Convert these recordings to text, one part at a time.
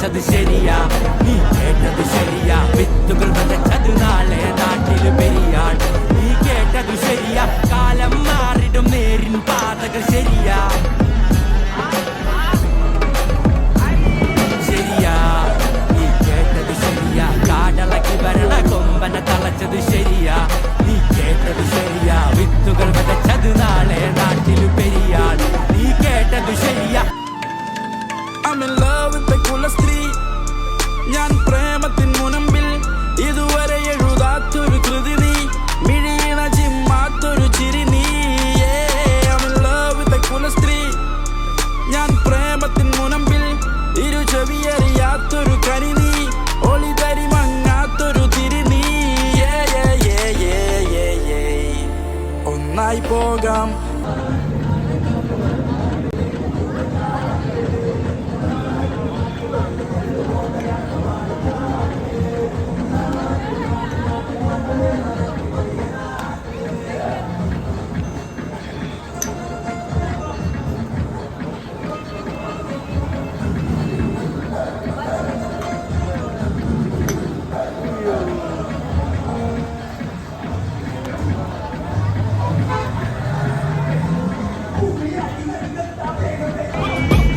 തളച്ചത് ശരിയാ, നീ കേട്ടത് ശരിയാ. വിത്തുകൾ വിതച്ചത് നാളെ നാട്ടിൽ പെരിയാൾ. നീ കേട്ടത് ശരിയാ, കാലം മാറിടും നേരിൻ പാതകൾ ശരിയാ. ശരിയാ, നീ കേട്ടത് ശരിയാ. കാടളക്കി വരണ കൊമ്പനെ തളച്ചത് ശരിയാ, നീ കേട്ടത് ശരിയാ. വിത്തുകൾ വിതച്ചത് നാളെ നാട്ടിൽ പെരിയാൾ. നീ കേട്ടത് ശരിയാ. I'm in love with the കുലസ്ത്രീ. ഞാൻ പ്രേമത്തിൻ മുനമ്പിൽ ഇതുവരെ എഴുതാത്തൊരു കൃതി നീ, മിഴിയിണ ചിമ്മാത്തൊരു ചിരി നീ. I'm in love with the കുലസ്ത്രീ. ഞാൻ പ്രേമത്തിൻ മുനമ്പിൽ ഇരു ചെവിയറിയാത്തൊരു കനി നീ, ഒളിതരി മങ്ങാത്തൊരു തിരി നീ. ഒന്നായി പോകാം.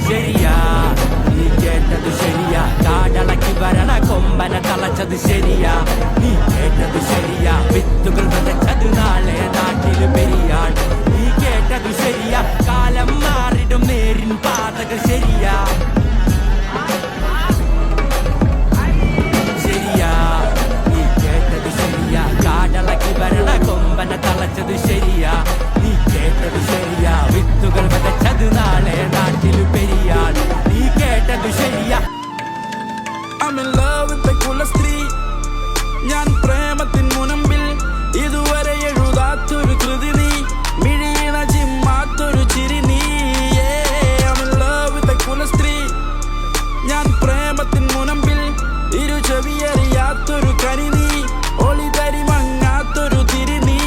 ശരിയാ, നീ കേട്ടത് ശരിയാ. കാടളക്കി വരണ കൊമ്പനെ തളച്ചത് ശരിയാ, നീ കേട്ടത് ശരിയാ. വിത്തുകൾ വിതച്ചത് നാളെ നാട്ടിൽ പെരിയാൾ. നീ കേട്ടത് ശരിയാ, കാലം മാറിടും നേരിൻ പാതകൾ ശരിയാ. ശരിയാ, നീ കേട്ടത് ശരിയാ. കാടളക്കി വരണ കൊമ്പനെ തളച്ചത് ശരിയാ, നീ കേട്ടത് ശരിയാ. വിത്തുകൾ വിതച്ചത് നാളെ നാട്ടിൽ പെരിയാൾ. നീ കേട്ടത് ശരിയാ. I'm in love with the കുലസ്ത്രീ. ഞാൻ പ്രേമത്തിൻ മുനമ്പിൽ ഇതുവരെ എഴുതാത്തൊരു കൃതി നീ, മിഴിയിണ ചിമ്മാത്തൊരു ചിരി നീ. I'm in love with the കുലസ്ത്രീ. ഞാൻ പ്രേമത്തിൻ മുനമ്പിൽ ഇരു ചെവിയറിയാത്തൊരു കനി നീ, ഒളിതരി മങ്ങാത്തൊരു തിരി നീ.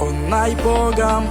ഒന്നായി പോകാം.